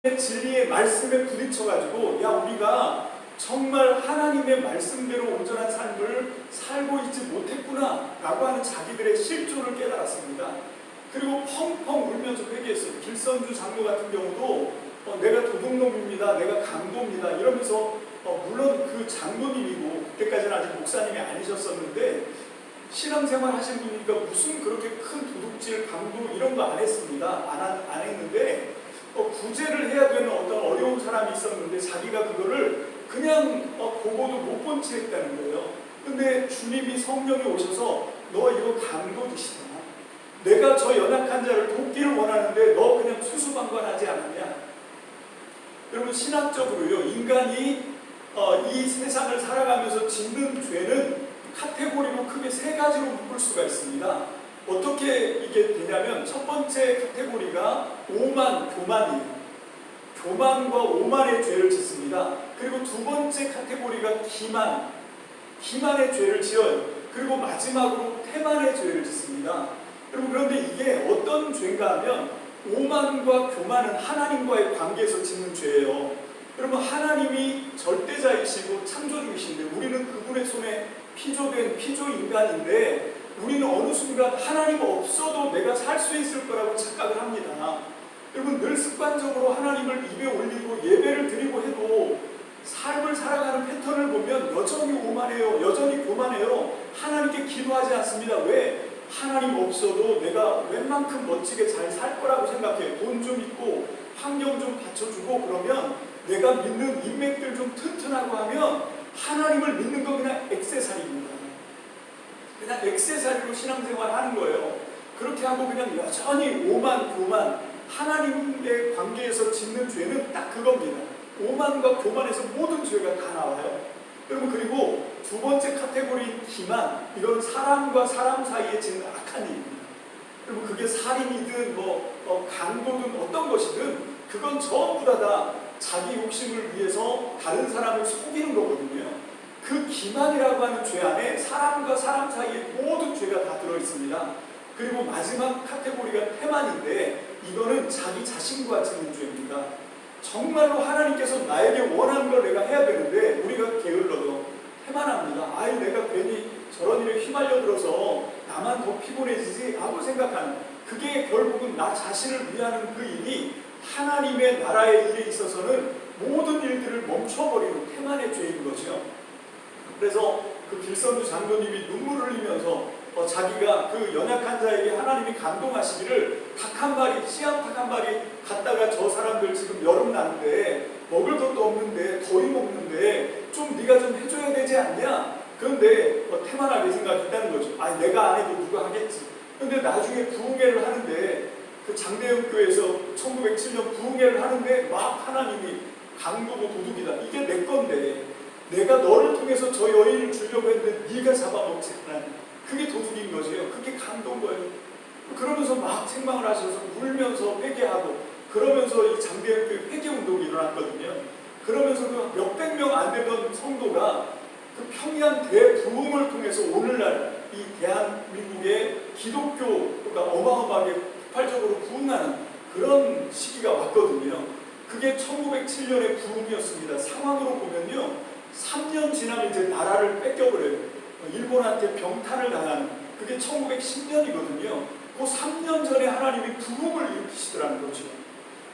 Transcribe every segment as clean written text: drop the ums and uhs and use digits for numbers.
진리의 말씀에 부딪혀가지고 야 우리가 정말 하나님의 말씀대로 온전한 삶을 살고 있지 못했구나 라고 하는 자기들의 실존을 깨달았습니다. 그리고 펑펑 울면서 회개했어요. 길선주 장로 같은 경우도 내가 도둑놈입니다, 내가 강도입니다 이러면서 물론 그 장로님이고 그때까지는 아직 목사님이 아니셨었는데 신앙생활 하신 분이니까 무슨 그렇게 큰 도둑질, 강도 이런 거 안 했습니다. 안 했는데 구제를 해야 되는 어떤 어려운 사람이 있었는데 자기가 그거를 그냥 보고도 못 본 채 했다는 거예요. 근데 주님이 성령이 오셔서 너 이거 강도짓이다. 내가 저 연약한 자를 돕기를 원하는데 너 그냥 수수방관하지 않았냐. 여러분 신학적으로요, 인간이 이 세상을 살아가면서 짓는 죄는 카테고리로 크게 세 가지로 묶을 수가 있습니다. 어떻게 이게 되냐면 첫 번째 카테고리가 오만, 교만이에요. 교만과 오만의 죄를 짓습니다. 그리고 두 번째 카테고리가 기만, 기만의 죄를 지어요. 그리고 마지막으로 태만의 죄를 짓습니다. 여러분 그런데 이게 어떤 죄인가 하면 오만과 교만은 하나님과의 관계에서 짓는 죄예요. 여러분 하나님이 절대자이시고 창조주이신데 우리는 그분의 손에 피조된 피조인간인데 우리는 어느 순간 하나님 없어도 내가 살 수 있을 거라고 착각을 합니다. 여러분 늘 습관적으로 하나님을 입에 올리고 예배를 드리고 해도 삶을 살아가는 패턴을 보면 여전히 오만해요. 여전히 교만해요. 하나님께 기도하지 않습니다. 왜? 하나님 없어도 내가 웬만큼 멋지게 잘 살 거라고 생각해요. 돈 좀 있고 환경 좀 받쳐주고 그러면 내가 믿는 인맥들 좀 튼튼하고 하면 하나님을 믿는 건 그냥 액세서리입니다. 그냥 액세서리로 신앙생활 하는 거예요. 그렇게 하고 그냥 여전히 오만, 교만, 하나님의 관계에서 짓는 죄는 딱 그겁니다. 오만과 교만에서 모든 죄가 다 나와요. 여러분 그리고 두 번째 카테고리인 기만, 이건 사람과 사람 사이에 짓는 악한 일입니다. 여러분 그게 살인이든 강도든 어떤 것이든 그건 전부 다 자기 욕심을 위해서 다른 사람을 속이는 거거든요. 그 기만이라고 하는 죄 안에 사람과 사람 사이에 모든 죄가 다 들어있습니다. 그리고 마지막 카테고리가 태만인데 이거는 자기 자신과 짓는 죄입니다. 정말로 하나님께서 나에게 원하는 걸 내가 해야 되는데 우리가 게을러요. 태만합니다. 아이 내가 괜히 저런 일에 휘말려 들어서 나만 더 피곤해지지 하고 생각하는, 그게 결국은 나 자신을 위하는 그 일이 하나님의 나라의 일에 있어서는 모든 일들을 멈춰버리는 태만의 죄인 거죠. 그래서 그 길선주 장로님이 눈물을 흘리면서 자기가 그 연약한 자에게 하나님이 감동하시기를 닭 한 마리, 씨앗 닭 한 마리 갖다가 저 사람들 지금 여름 나는데 먹을 것도 없는데 더위 먹는데 좀 네가 좀 해줘야 되지 않냐? 그런데 태만하게 생각했다는 거죠. 아니 내가 안 해도 누가 하겠지. 그런데 나중에 부흥회를 하는데 그 장대현 교회에서 1907년 부흥회를 하는데 막 하나님이 강도도 도둑이다. 이게 내 건데 내가 너를 통해서 저 여인을 주려고 했는데 네가 잡아먹지 않았냐. 그게 도둑인 거죠. 그게 강도인 거예요. 그러면서 막 책망을 하셔서 울면서 회개하고 그러면서 이 장대현 교회 회개운동이 일어났거든요. 그러면서 그 몇백 명 안 되던 성도가 그 평양 대부흥을 통해서 오늘날 이 대한민국의 기독교가 어마어마하게 폭발적으로 부흥하는 그런 시기가 왔거든요. 그게 1907년의 부흥이었습니다. 상황으로 보면요, 3년 지나면 이제 나라를 뺏겨버려요. 일본한테 병탈을 당하는, 그게 1910년이거든요. 그 3년 전에 하나님이 부흥을 일으키시더라는 거죠.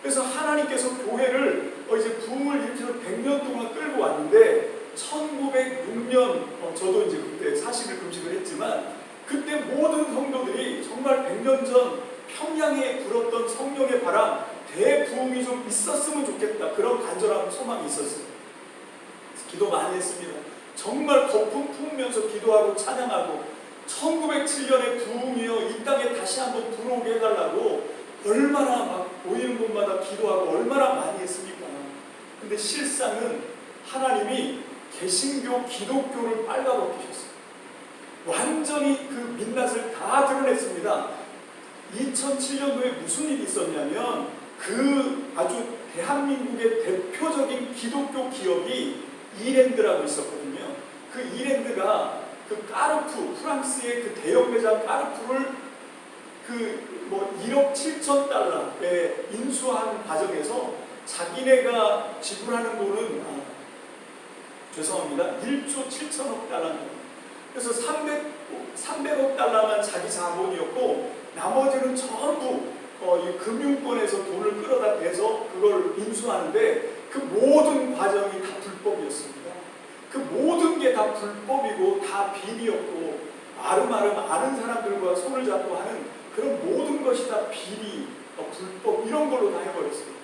그래서 하나님께서 교회를 이제 부흥을 일으켜서 100년 동안 끌고 왔는데 1906년 저도 이제 그때 40일 금식을 했지만 그때 모든 성도들이 정말 100년 전 평양에 불었던 성령의 바람, 대부흥이 좀 있었으면 좋겠다, 그런 간절한 소망이 있었어요. 기도 많이 했습니다. 정말 거품 품으면서 기도하고 찬양하고 1907년의 부흥이요 이 땅에 다시 한번 들어오게 해달라고 얼마나 막 보이는 곳마다 기도하고 얼마나 많이 했습니까? 근데 실상은 하나님이 개신교, 기독교를 빨가벗기셨어요. 완전히 그 민낯을 다 드러냈습니다. 2007년도에 무슨 일이 있었냐면 그 아주 대한민국의 대표적인 기독교 기업이 이랜드라고 있었거든요. 그 이랜드가 그 까르푸, 프랑스의 그 대형 매장 까르푸를 그 1억 7천 달러에 인수한 과정에서 니네가 지불하는 돈은 죄송합니다. 1조 7천억 달러입니다. 그래서 300억 달러만 자기 자본이었고 나머지는 전부 이 금융권에서 돈을 끌어다 대서 그걸 인수하는데 그 모든 과정이 다 불법이었습니다. 그 모든 게 다 불법이고 다 비리였고 아름아름 아는 사람들과 손을 잡고 하는 그런 모든 것이 다 비리, 불법 이런 걸로 다 해버렸어요.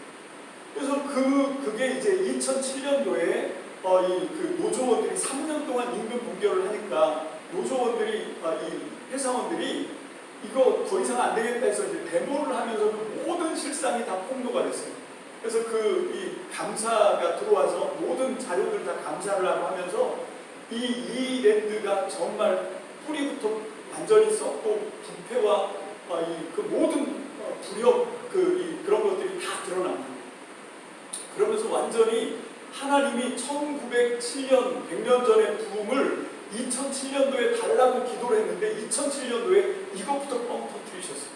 그래서 그게 이제 2007년도에 그 노조원들이 3년 동안 임금 분결을 하니까 노조원들이 이 회사원들이 이거 더 이상 안 되겠다 해서 이제 데모를 하면서 그 모든 실상이 다 폭로가 됐어요. 그래서 이 감사가 들어와서 모든 자료들 다 감사를 하고 하면서 이 랜드가 정말 뿌리부터 완전히 썩고 부패와 그 모든 불협 그런 것들이 다 드러납니다. 그러면서 완전히 하나님이 1907년 100년 전의 부흥을 2007년도에 달라고 기도를 했는데 2007년도에 이것부터 뻥 터뜨리셨어요.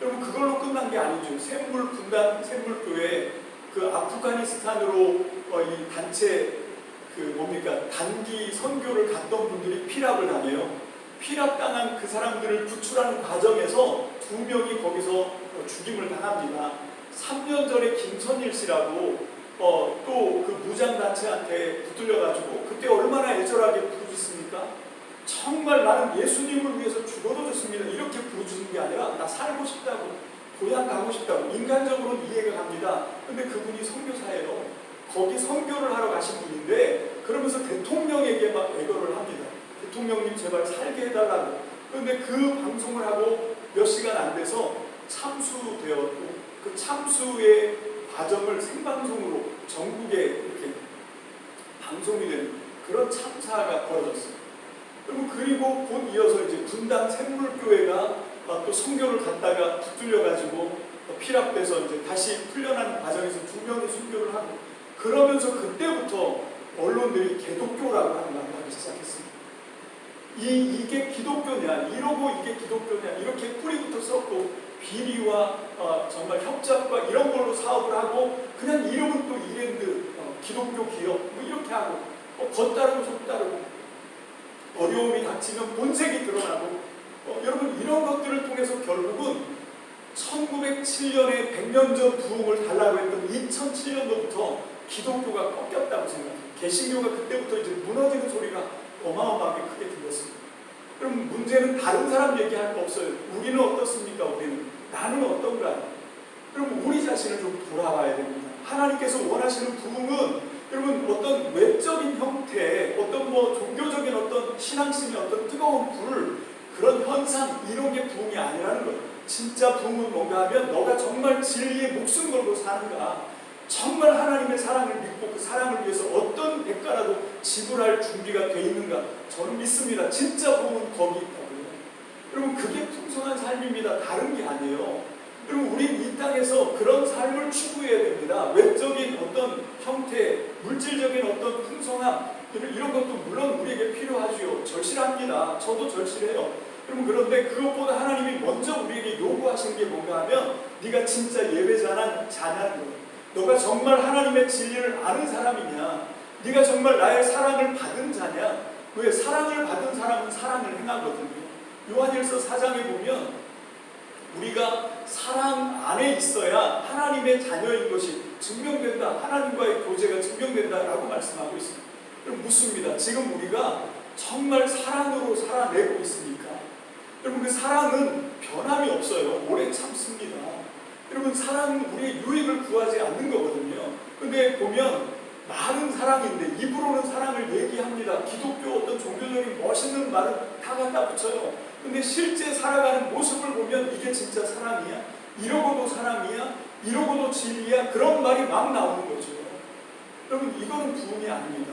여러분 그걸로 끝난 게 아니죠. 샘물 분단 샘물교회 그 아프가니스탄으로 이 단체 단기 선교를 갔던 분들이 피랍을 당해요. 피랍당한 그 사람들을 구출하는 과정에서 2명이 거기서 죽임을 당합니다. 3년 전에 김선일 씨라고 또 그 무장단체한테 붙들려가지고 그때 얼마나 애절하게 부르짖습니까? 정말 나는 예수님을 위해서 죽어도 좋습니다. 이렇게 부르짖는 게 아니라 나 살고 싶다고, 고향 가고 싶다고. 인간적으로는 이해가 갑니다. 근데 그분이 선교사예요. 거기 선교를 하러 가신 분인데 그러면서 대통령에게 막 애걸을 합니다. 대통령님 제발 살게 해달라고. 그런데 그 방송을 하고 몇 시간 안 돼서 참수되었고 그 참수의 과정을 생방송으로 전국에 이렇게 방송이 되는 그런 참사가 벌어졌어요. 그리고 곧 이어서 이제 분당 샘물교회가 또 선교를 갔다가 붙들려가지고 피랍돼서 이제 다시 풀려나는 과정에서 2명이 순교를 하고 그러면서 그때부터 언론들이 개독교라고 하는 말을 하기 시작했습니다. 이게 기독교냐, 이러고 이게 기독교냐, 이렇게 뿌리부터 썩고 비리와 정말 협잡과 이런 걸로 사업을 하고 그냥 이름은 또 이랜드 기독교 기업 뭐 이렇게 하고 겉다르고 속다르고 어려움이 닥치면 본색이 드러나고 여러분 이런 것들을 통해서 결국은 1907년에 100년 전 부흥을 달라고 했던 2007년도부터 기독교가 꺾였다고 생각해요. 개신교가 그때부터 이제 무너지는 소리가 어마어마하게 크게 들렸습니다. 그럼 문제는 다른 사람 얘기할 거 없어요. 우리는 어떻습니까? 나는 어떤가요? 그럼 우리 자신을 좀 돌아봐야 됩니다. 하나님께서 원하시는 부흥은 여러분 어떤 외적인 형태, 어떤 종교적인 어떤 신앙심의 어떤 뜨거운 불, 그런 현상 이런 게 부흥이 아니라는 거예요. 진짜 부흥은 뭔가 하면 너가 정말 진리에 목숨 걸고 사는가, 정말 하나님의 사랑을 믿고 그 사랑을 위해서 어떤 대가라도 지불할 준비가 돼 있는가. 저는 믿습니다. 진짜 부흥은 거기 있다고요. 여러분 그게 풍성한 삶입니다. 다른 게 아니에요. 여러분 우린 이 땅에서 그런 삶을 추구해야 됩니다. 외적인 어떤 형태, 물질적인 어떤 풍성함 이런 것도 물론 우리에게 필요하지요. 절실합니다. 저도 절실해요. 여러분 그런데 그것보다 하나님이 먼저 우리에게 요구하시는 게 뭔가 하면 네가 진짜 예배자냐는 거예요. 너가 정말 하나님의 진리를 아는 사람이냐? 네가 정말 나의 사랑을 받은 자냐? 왜 사랑을 받은 사람은 사랑을 행하거든요. 요한일서 4장에 보면 우리가 사랑 안에 있어야 하나님의 자녀인 것이 증명된다. 하나님과의 교제가 증명된다라고 말씀하고 있습니다. 그럼 묻습니다. 지금 우리가 정말 사랑으로 살아내고 있습니까? 여러분 그 사랑은 변함이 없어요. 오래 참습니다. 여러분 사랑은 우리의 유익을 구하지 않는 거거든요. 근데 보면 말은 사랑인데 입으로는 사랑을 얘기합니다. 기독교 어떤 종교적인 멋있는 말은 다 갖다 붙여요. 근데 실제 살아가는 모습을 보면 이게 진짜 사랑이야? 이러고도 사랑이야? 이러고도 진리야? 그런 말이 막 나오는 거죠. 여러분 이거는 부흥이 아닙니다.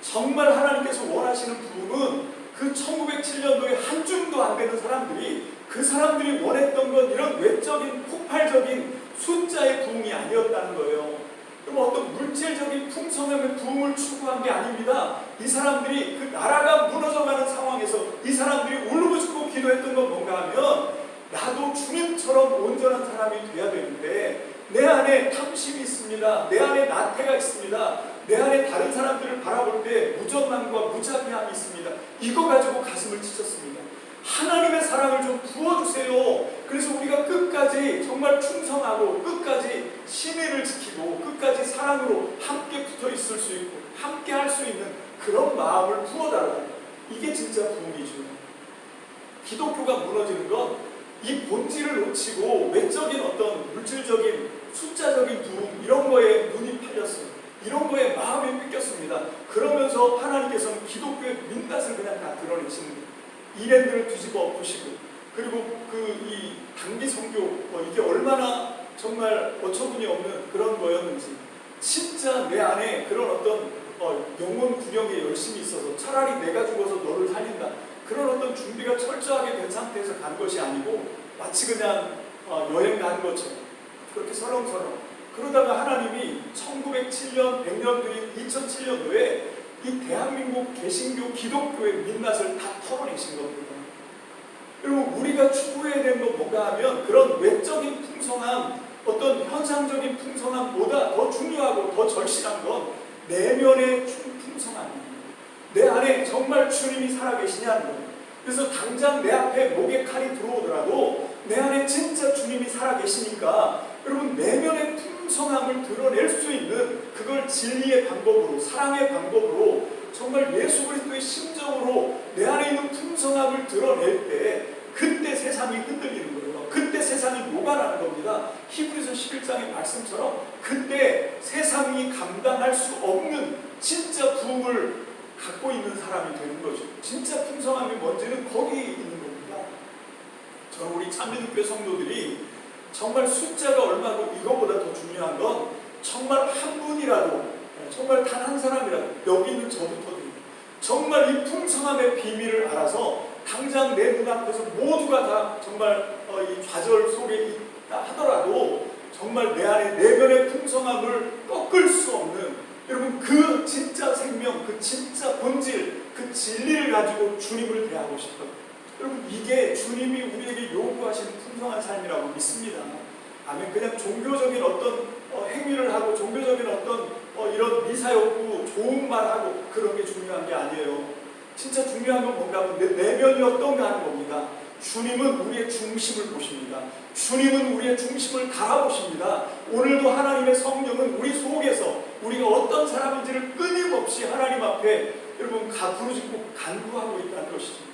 정말 하나님께서 원하시는 부흥은 그 1907년도에 한 줌도 안 되는 사람들이 그 사람들이 원했던 건 이런 외적인 폭발적인 숫자의 부흥이 아니었다는 거예요. 그럼 어떤 물질적인 풍성함의 부흥을 추구한 게 아닙니다. 이 사람들이 그 나라가 무너져가는 상황에서 이 사람들이 울부짖고 기도했던 건 뭔가 하면 나도 주님처럼 온전한 사람이 돼야 되는데 내 안에 탐심이 있습니다. 내 안에 나태가 있습니다. 내 안에 다른 사람들을 바라볼 때 무정함과 무자비함이 있습니다. 이거 가지고 가슴을 찢었습니다. 하나님의 사랑을 좀 부어주세요. 그래서 우리가 끝까지 정말 충성하고 끝까지 신의를 지키고 끝까지 사랑으로 함께 붙어 있을 수 있고 함께 할 수 있는 그런 마음을 부어달라고. 이게 진짜 부흥이죠. 기독교가 무너지는 건 이 본질을 놓치고 외적인 어떤 물질적인 숫자적인 부흥 이런 거에 눈이 팔렸어요. 이런 거에 마음이 뺏겼습니다. 그러면서 하나님께서는 기독교의 민낯을 그냥 다 드러내시는 거예요. 이랜드를 뒤집어 엎으시고, 그리고 이 단기 선교 이게 얼마나 정말 어처구니 없는 그런 거였는지, 진짜 내 안에 그런 어떤 영혼 구령에 열심이 있어서 차라리 내가 죽어서 너를 살린다, 그런 어떤 준비가 철저하게 된 상태에서 간 것이 아니고 마치 그냥 여행 가는 것처럼 그렇게 설렁설렁 그러다가 하나님이 1907년 100년 뒤인 2007년도에 이 대한민국 개신교 기독교의 민낯을 다 털어내신 겁니다. 그리고 우리가 추구해야 되는 건 뭔가 하면 그런 외적인 풍성함, 어떤 현상적인 풍성함보다 더 중요하고 더 절실한 건 내면의 풍성함입니다. 내 안에 정말 주님이 살아계시냐는 거예요. 그래서 당장 내 앞에 목에 칼이 들어오더라도 내 안에 진짜 주님이 살아계시니까 여러분 내면의 풍성함을 드러낼 수 있는 그걸 진리의 방법으로, 사랑의 방법으로, 정말 예수 그리스도의 심정으로 내 안에 있는 풍성함을 드러낼 때 그때 세상이 흔들리는 거예요. 그때 세상이 녹아나는 겁니다. 히브리서 11장의 말씀처럼 그때 세상이 감당할 수 없는 진짜 부흥을 갖고 있는 사람이 되는 거죠. 진짜 풍성함이 뭔지는 거기 있는 겁니다. 저는 우리 참미교회 성도들이 정말 숫자가 얼마고 이거보다 더 중요한 건 정말 한 분이라도, 정말 단 한 사람이라도, 여기 있는 저부터도 정말 이 풍성함의 비밀을 알아서 당장 내 눈앞에서 모두가 다 정말 이 좌절 속에 있다 하더라도 정말 내 안에 내면의 풍성함을 꺾을 수 없는, 여러분 그 진짜 생명, 그 진짜 본질, 그 진리를 가지고 주님을 대하고 싶어요. 여러분 이게 주님이 우리에게 요구하시는 풍성한 삶이라고 믿습니다. 아멘. 그냥 종교적인 어떤 행위를 하고 종교적인 어떤 이런 미사였고 좋은 말하고 그런 게 중요한 게 아니에요. 진짜 중요한 건 뭔가 하면 내 내면이 어떤가 하는 겁니다. 주님은 우리의 중심을 보십니다. 주님은 우리의 중심을 갈아보십니다. 오늘도 하나님의 성령은 우리 속에서 우리가 어떤 사람인지를 끊임없이 하나님 앞에 여러분 부르짖고 간구하고 있다는 것이죠.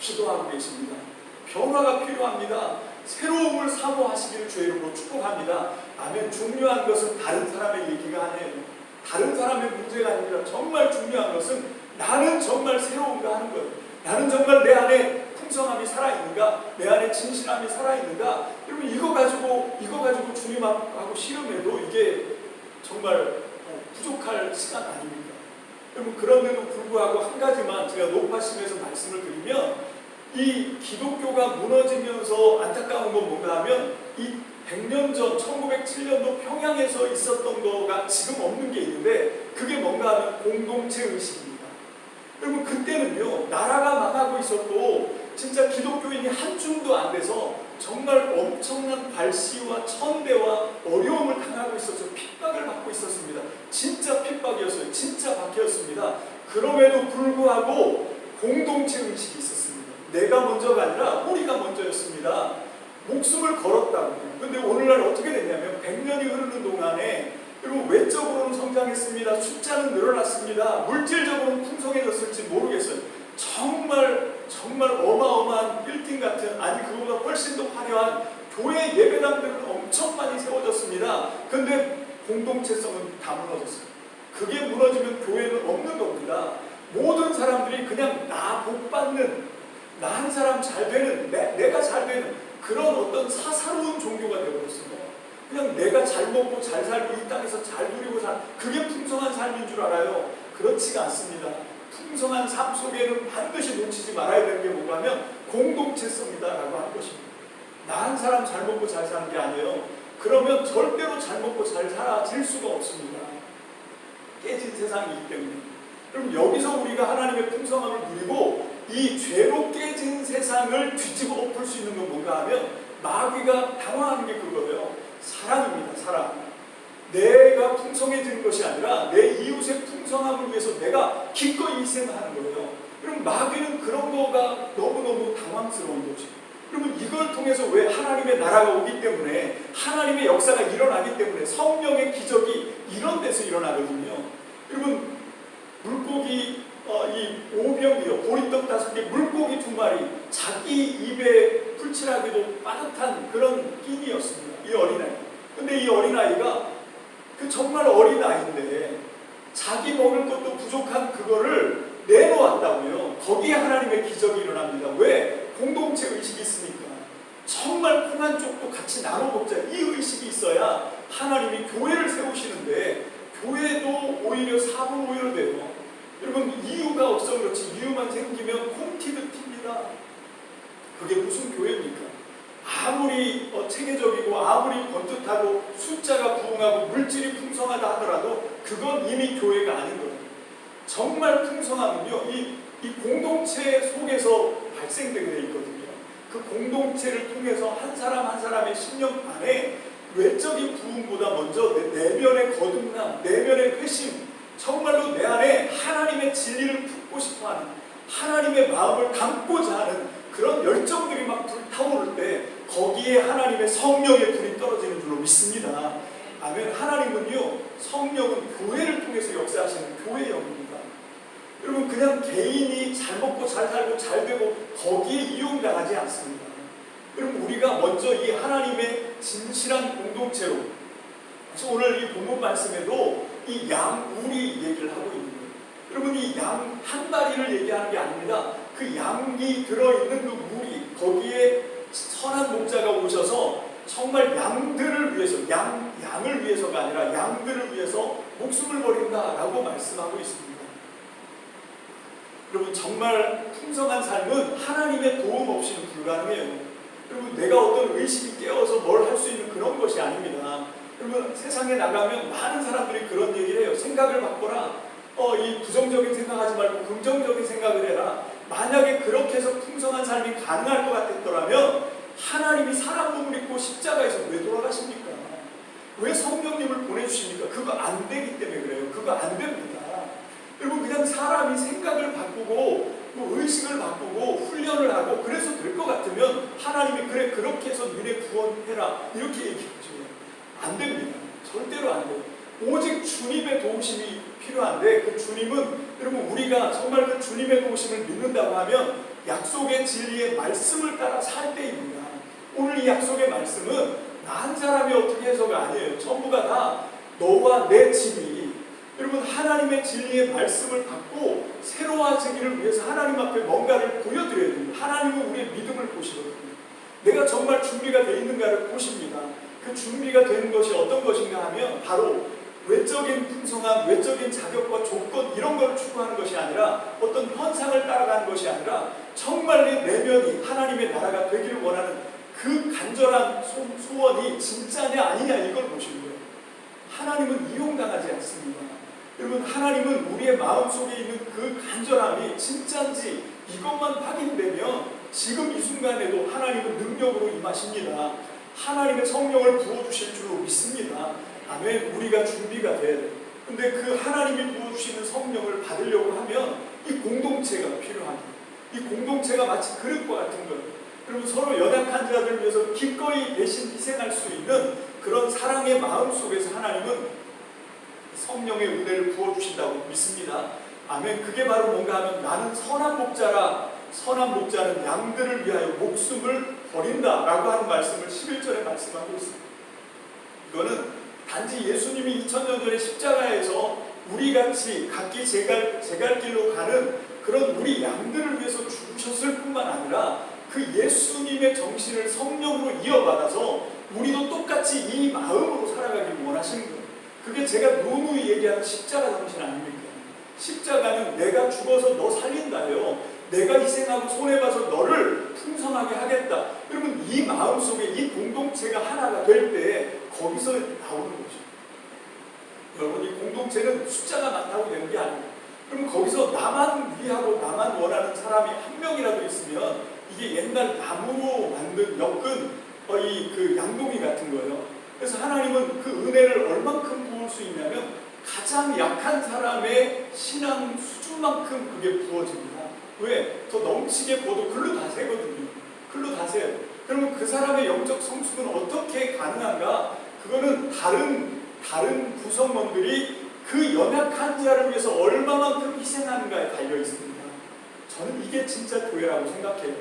기도하고 계십니다. 변화가 필요합니다. 새로움을 사모하시기를 주의 이름으로 축복합니다. 아멘. 중요한 것은 다른 사람의 얘기가 아니에요. 다른 사람의 문제가 아니라 정말 중요한 것은 나는 정말 새로운가 하는 거예요. 나는 정말 내 안에 풍성함이 살아있는가? 내 안에 진실함이 살아있는가? 여러분 이거 가지고 주님하고 씨름해도 이게 정말 부족할 시간 아닙니까? 여러분 그런데도 불구하고 한 가지만 제가 높아심에서 말씀을 드리면, 이 기독교가 무너지면서 안타까운 건 뭔가 하면 이 100년 전 1907년도 평양에서 있었던 거가 지금 없는 게 있는데 그게 뭔가 하면 공동체 의식입니다. 여러분 그때는요 나라가 망하고 있었고 진짜 기독교인이 한 줌도 안 돼서 정말 엄청난 발시와 천대와 어려움을 당하고 있어서 핍박을 받고 있었습니다. 진짜 핍박이었어요. 진짜 박해였습니다. 그럼에도 불구하고 공동체 의식이 있었습니다. 내가 먼저가 아니라 우리가 먼저였습니다. 목숨을 걸었다고요. 근데 오늘날 어떻게 됐냐면 100년이 흐르는 동안에 여러분 외적으로는 성장했습니다. 숫자는 늘어났습니다. 물질적으로는 풍성해졌을지 모르겠어요. 정말 어마어마한 빌딩 같은, 아니 그거보다 훨씬 더 화려한 교회 예배당들은 엄청 많이 세워졌습니다. 근데 공동체성은 다 무너졌어요. 그게 무너지면 교회는 없는 겁니다. 모든 사람들이 그냥 나 복받는, 나 한 사람 잘 되는, 내가 잘 되는 그런 어떤 사사로운 종교가 되어버렸습니다. 그냥 내가 잘 먹고 잘 살고 이 땅에서 잘 누리고 그게 풍성한 삶인 줄 알아요. 그렇지가 않습니다. 풍성한 삶 속에는 반드시 놓치지 말아야 되는 게 뭔가 하면 공동체성이다라고 하는 것입니다. 나 한 사람 잘 먹고 잘 사는 게 아니에요. 그러면 절대로 잘 먹고 잘 살아질 수가 없습니다. 깨진 세상이기 때문에. 그럼 여기서 우리가 하나님의 풍성함을 누리고 이 죄로 깨진 세상을 뒤집어 엎을 수 있는 건 뭔가 하면 마귀가 당황하는 게 그거예요. 사랑입니다. 사랑. 내가 풍성해지는 것이 아니라 내 이웃의 풍성함을 위해서 내가 기꺼이 희생하는 거예요. 그럼 마귀는 그런 거가 너무너무 당황스러운 거죠. 그러면 이걸 통해서 왜 하나님의 나라가 오기 때문에, 하나님의 역사가 일어나기 때문에, 성령의 기적이 이런 데서 일어나거든요. 여러분, 물고기 이 오병이요, 보리떡 5개, 물고기 2마리, 자기 입에 풀칠하기도 빠듯한 그런 끼니였습니다. 이 어린아이. 근데 이 어린아이가 정말 어린아이인데 자기 먹을 것도 부족한 그거를 내놓았다고요. 거기에 하나님의 기적이 일어납니다. 왜? 공동체 의식이 있으니까. 정말 콩한 쪽도 같이 나눠 먹자, 이 의식이 있어야 하나님이 교회를 세우시는데, 교회도 오히려 사분오열돼요. 여러분, 이유가 없어 그렇지, 이유만 생기면 콩튀듯 튑니다. 그게 무슨 교회입니까? 아무리 체계적이고 아무리 번듯하고 숫자가 부흥하고 물질이 풍성하다 하더라도 그건 이미 교회가 아닌 거예요. 정말 풍성함은요, 이 공동체 속에서 발생되게 돼 있거든요. 그 공동체를 통해서 한 사람 한 사람의 신령 안에 외적인 부흥보다 먼저 내면의 거듭남, 내면의 회심, 정말로 내 안에 하나님의 진리를 품고 싶어하는, 하나님의 마음을 담고자 하는 그런 열정들이 막 불타오를 때 거기에 하나님의 성령의 불이 떨어지는 줄로 믿습니다. 아멘. 하나님은요, 성령은 교회를 통해서 역사하시는 교회의 영입니다. 여러분, 그냥 개인이 잘 먹고 잘 살고 잘 되고 거기에 이용당하지 않습니다. 여러분, 우리가 먼저 이 하나님의 진실한 공동체로, 그래서 오늘 이 본문 말씀에도 이 양우리 얘기를 하고 있는 거예요. 여러분, 이 양 한 마리를 얘기하는 게 아닙니다. 그 양이 들어있는 그 무리, 거기에 선한 목자가 오셔서 정말 양들을 위해서, 양을 위해서가 아니라 양들을 위해서 목숨을 버린다라고 말씀하고 있습니다. 여러분, 정말 풍성한 삶은 하나님의 도움 없이는 불가능해요. 여러분, 내가 어떤 의식이 깨어서 뭘 할 수 있는 그런 것이 아닙니다. 여러분, 세상에 나가면 많은 사람들이 그런 얘기를 해요. 생각을 바꿔라. 이 부정적인 생각하지 말고 긍정적인 생각을 해라. 만약에 그렇게 해서 풍성한 삶이 가능할 것 같았더라면 하나님이 사람 몸을 입고 십자가에서 왜 돌아가십니까? 왜 성령님을 보내주십니까? 그거 안 되기 때문에 그래요. 그거 안 됩니다. 여러분, 그냥 사람이 생각을 바꾸고 의식을 바꾸고 훈련을 하고 그래서 될 것 같으면 하나님이 그래, 그렇게 해서 너네 구원해라, 이렇게 얘기하죠. 안 됩니다. 절대로 안 돼요. 오직 주님의 도우심이 필요한데, 그 주님은, 여러분, 우리가 정말 그 주님의 도우심을 믿는다고 하면 약속의 진리의 말씀을 따라 살 때입니다. 오늘 이 약속의 말씀은 나 한 사람이 어떻게 해서가 아니에요. 전부가 다 너와 내 집이, 여러분, 하나님의 진리의 말씀을 받고 새로워지기를 위해서 하나님 앞에 뭔가를 보여드려야 됩니다. 하나님은 우리의 믿음을 보시거든요. 내가 정말 준비가 되어 있는가를 보십니다. 그 준비가 되는 것이 어떤 것인가 하면 바로 외적인 풍성함, 외적인 자격과 조건, 이런 걸 추구하는 것이 아니라, 어떤 현상을 따라가는 것이 아니라 정말 내 내면이 하나님의 나라가 되기를 원하는 그 간절한 소원이 진짜냐 아니냐, 이걸 보시는 거예요. 하나님은 이용당하지 않습니다. 여러분, 하나님은 우리의 마음속에 있는 그 간절함이 진짜인지 이것만 확인되면 지금 이 순간에도 하나님은 능력으로 임하십니다. 하나님의 성령을 부어주실 줄로 믿습니다. 아멘. 우리가 준비가 돼야 돼요. 근데 그 하나님이 부어주시는 성령을 받으려고 하면 이 공동체가 필요합니다. 이 공동체가 마치 그릇과 같은 거예요. 그러면 서로 연약한 자들을 위해서 기꺼이 대신 희생할 수 있는 그런 사랑의 마음 속에서 하나님은 성령의 은혜를 부어주신다고 믿습니다. 아멘. 그게 바로 뭔가 하면 나는 선한 목자라, 선한 목자는 양들을 위하여 목숨을 버린다 라고 하는 말씀을 11절에 말씀하고 있습니다. 이거는 단지 예수님이 2000년 전에 십자가에서 우리같이 각기 제갈 길로 가는 그런 우리 양들을 위해서 죽으셨을 뿐만 아니라 그 예수님의 정신을 성령으로 이어받아서 우리도 똑같이 이 마음으로 살아가길 원하시는 거예요. 그게 제가 누누이 얘기하는 십자가 정신 아닙니까? 십자가는 내가 죽어서 너 살린다요. 내가 희생하고 손해봐서 너를 풍성하게 하겠다. 여러분, 이 마음속에 이 공동체가 하나가 될 때 거기서 나오는 거죠. 여러분, 이 공동체는 숫자가 많다고 되는 게 아니에요. 그럼 거기서 나만 위하고 나만 원하는 사람이 한 명이라도 있으면 이게 옛날 나무로 만든 엮은 그 양동이 같은 거예요. 그래서 하나님은 그 은혜를 얼만큼 부을 수 있냐면 가장 약한 사람의 신앙 수준만큼 그게 부어집니다. 왜? 더 넘치게 부어도 글로 다 새거든요. 글로 다 새요. 그러면 그 사람의 영적 성숙은 어떻게 가능한가? 그거는 다른 구성원들이 그 연약한 자를 위해서 얼마만큼 희생하는가에 달려 있습니다. 저는 이게 진짜 교회라고 생각해요.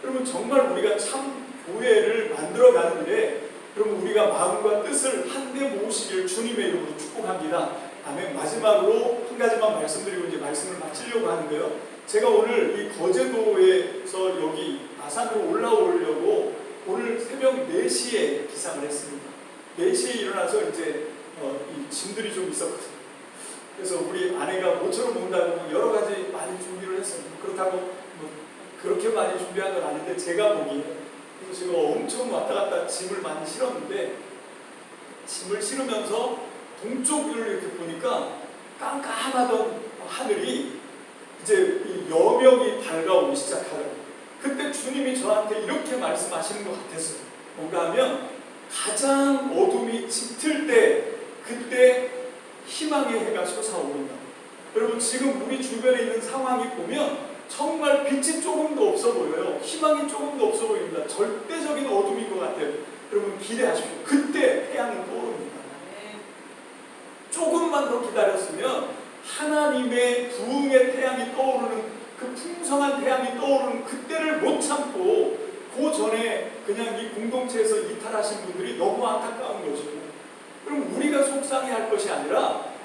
여러분 정말 우리가 참 교회를 만들어가는 일에 그럼 우리가 마음과 뜻을 한데 모으시기를 주님의 이름으로 축복합니다. 아멘. 마지막으로 한 가지만 말씀드리고 이제 말씀을 마치려고 하는데요. 제가 오늘 이 거제도에서 여기 아산으로 올라오려고 오늘 새벽 4시에 기상을 했습니다. 4시에 일어나서 이제 이 짐들이 좀 있었거든요. 그래서 우리 아내가 모처럼 온다고 여러 가지 많이 준비를 했어요. 그렇다고 뭐 그렇게 많이 준비한 건 아닌데 제가 보기에 그래서 제가 엄청 왔다 갔다 짐을 많이 실었는데 짐을 실으면서 동쪽을 이렇게 보니까 깜깜하던 하늘이 이제 이 여명이 밝아오기 시작하더라고요. 그때 주님이 저한테 이렇게 말씀하시는 것 같았어요. 뭔가 하면 가장 어둠이 짙을 때 그때 희망의 해가 솟아오른다. 여러분 지금 우리 주변에 있는 상황이 보면 정말 빛이 조금도 없어 보여요. 희망이 조금도 없어 보입니다. 절대적인 어둠인 것 같아요. 여러분 기대하십시오. 그때 태양은 떠오릅니다. 조금만 더 기다렸으면 하나님의 부흥의 태양이 떠오르는 그 풍성한 태양이 떠오르는 그때를 못 참고 그 전에 그냥 이 공동체에서 이탈하신 분들이 너무 안타까운 것이고 그럼 우리가 속상해할 것이 아니라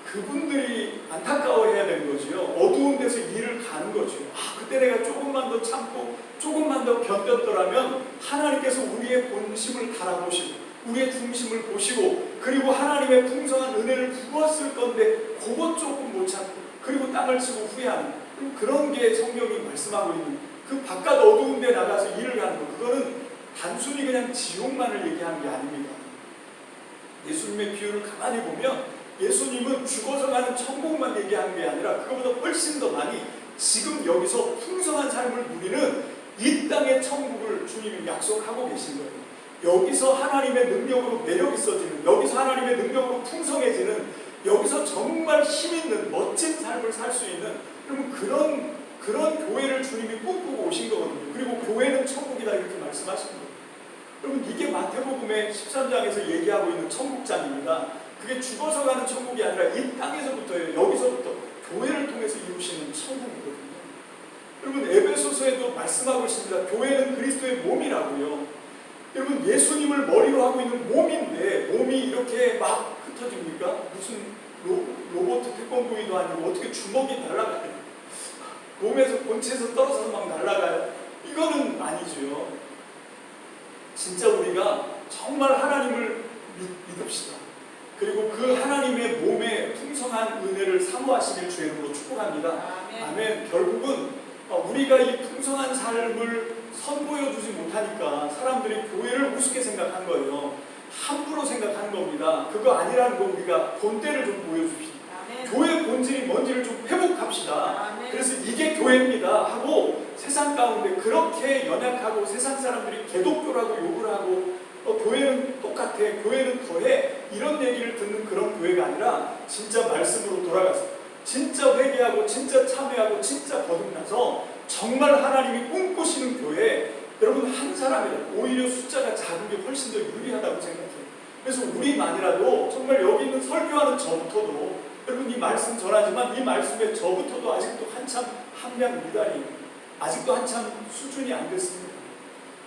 그분들이 안타까워해야 되는 거지요. 어두운 데서 일을 가는 거죠. 그때 내가 조금만 더 참고 조금만 더 견뎠더라면 하나님께서 우리의 본심을 달아보시고 우리의 중심을 보시고 그리고 하나님의 풍성한 은혜를 부었을 건데 그것 조금 못 참고 그리고 땅을 치고 후회하는 그런 게 성경이 말씀하고 있는 그 바깥 어두운 데 나가서 일을 가는 거 그거는 단순히 그냥 지옥만을 얘기하는 게 아닙니다. 예수님의 비유를 가만히 보면 예수님은 죽어서 가는 천국만 얘기하는 게 아니라 그거보다 훨씬 더 많이 지금 여기서 풍성한 삶을 누리는 이 땅의 천국을 주님이 약속하고 계신 거예요. 여기서 하나님의 능력으로 매력 있어지는 여기서 하나님의 능력으로 풍성해지는 여기서 정말 힘있는 멋진 삶을 살 수 있는 여러분 그런 교회를 주님이 꿈꾸고 오신 거거든요. 그리고 교회는 천국이다 이렇게 말씀하신 거예요. 여러분 이게 마태복음의 13장에서 얘기하고 있는 천국장입니다. 그게 죽어서 가는 천국이 아니라 이 땅에서부터예요. 여기서부터 교회를 통해서 이루시는 천국이거든요. 여러분 에베소서에도 말씀하고 있습니다. 교회는 그리스도의 몸이라고요. 여러분 예수님을 머리로 하고 있는 몸인데 몸이 이렇게 막 흩어집니까? 무슨 로봇 태권도이도 아니고 어떻게 주먹이 날아가요? 몸에서 본체에서 떨어져서 막 날아가요? 이거는 아니죠. 진짜 우리가 정말 하나님을 믿읍시다. 그리고 그 하나님의 몸에 풍성한 은혜를 사모하시길 주의 이름으로 축복합니다. 아멘. 결국은 우리가 이 풍성한 삶을 선보여주지 못하니까 사람들이 교회를 우습게 생각한 거예요. 함부로 생각하는 겁니다. 그거 아니라는 거 우리가 본때를 좀 보여줍시다. 교회 본질이 뭔지를 좀 회복합시다. 그래서 이게 교회입니다 하고 세상 가운데 그렇게 연약하고 세상 사람들이 개독교라고 욕을 하고 교회는 똑같아, 교회는 더해 이런 얘기를 듣는 그런 교회가 아니라 진짜 말씀으로 돌아가서 진짜 회개하고 진짜 참회하고 진짜 거듭나서 정말 하나님이 꿈꾸시는 교회 여러분 한 사람이라 오히려 숫자가 작은 게 훨씬 더 유리하다고 생각해요. 그래서 우리만이라도 정말 여기 있는 설교하는 저부터도 여러분 이 말씀 전하지만 이 말씀에 저부터도 아직도 한참 함량 미달이에요. 아직도 한참 수준이 안 됐습니다.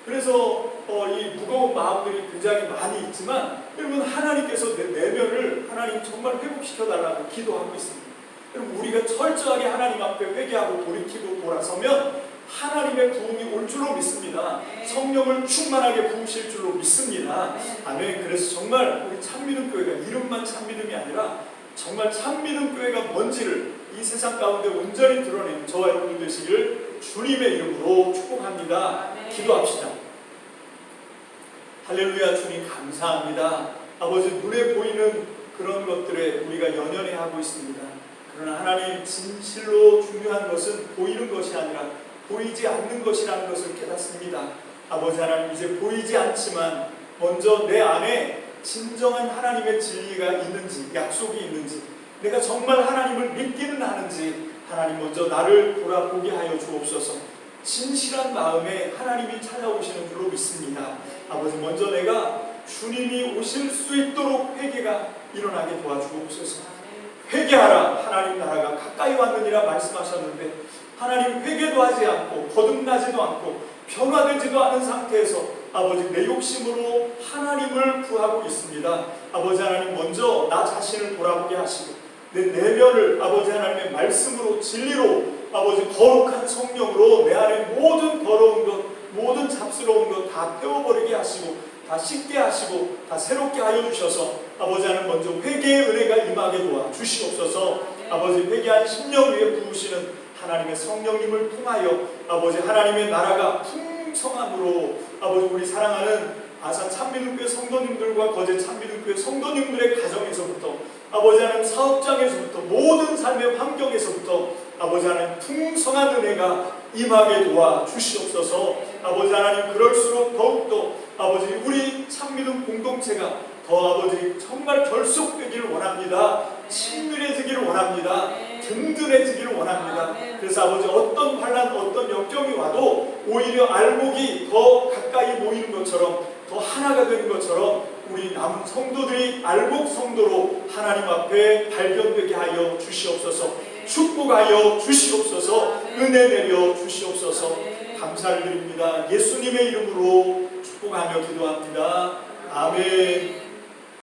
그래서 이 무거운 마음들이 굉장히 많이 있지만 여러분 하나님께서 내 내면을 하나님 정말 회복시켜달라고 기도하고 있습니다. 여러분 우리가 철저하게 하나님 앞에 회개하고 돌이키고 돌아서면 하나님의 부흥이 올 줄로 믿습니다. 성령을 충만하게 부으실 줄로 믿습니다. 아멘. 그래서 정말 우리 참믿음 교회가 이름만 참믿음이 아니라 정말 참믿음 교회가 뭔지를 이 세상 가운데 온전히 드러내는 저와 여러분 되시기를 주님의 이름으로 축복합니다. 기도합시다. 할렐루야. 주님 감사합니다. 아버지 눈에 보이는 그런 것들에 우리가 연연해 하고 있습니다. 그러나 하나님 진실로 중요한 것은 보이는 것이 아니라 보이지 않는 것이라는 것을 깨닫습니다. 아버지 하나님 이제 보이지 않지만 먼저 내 안에 진정한 하나님의 진리가 있는지, 약속이 있는지, 내가 정말 하나님을 믿기는 하는지 하나님 먼저 나를 돌아보게 하여 주옵소서. 진실한 마음에 하나님이 찾아오시는 줄로 믿습니다. 아버지, 먼저 내가 주님이 오실 수 있도록 회개가 일어나게 도와주옵소서. 회개하라, 하나님 나라가 가까이 왔느니라 말씀하셨는데 하나님 회개도 하지 않고 거듭나지도 않고 변화되지도 않은 상태에서 아버지 내 욕심으로 하나님을 구하고 있습니다. 아버지 하나님, 먼저 나 자신을 돌아보게 하시고 내 내면을 아버지 하나님의 말씀으로 진리로 아버지 거룩한 성령으로 내 안에 모든 더러운 것, 모든 잡스러운 것 다 태워버리게 하시고 다 씻게 하시고 다 새롭게 하여 주셔서 아버지 하나님 먼저 회개의 은혜가 임하게 도와 주시옵소서. 아버지, 회개한 심령 위에 부으시는 하나님의 성령님을 통하여 아버지 하나님의 나라가 풍성함으로 아버지 우리 사랑하는 아산 참미등교회 성도님들과 거제 참미등교회 성도님들의 가정에서부터 아버지 하나님 사업장에서부터 모든 삶의 환경에서부터 아버지 하나님 풍성한 은혜가 임하게 도와 주시옵소서. 아버지 하나님, 그럴수록 더욱더 아버지 우리 참미등 공동체가 더 아버지 정말 결속되기를 원합니다. 친밀해지기를 원합니다. 든든해지기를 원합니다. 그래서 아버지 어떤 환난, 어떤 역경이 와도 오히려 알목이 더 가까이 모이는 것처럼, 더 하나가 되는 것처럼 우리 남은 성도들이 알목 성도로 하나님 앞에 발견되게 하여 주시옵소서. 축복하여 주시옵소서. 은혜 내려 주시옵소서. 감사를 드립니다. 예수님의 이름으로 축복하며 기도합니다. 아멘.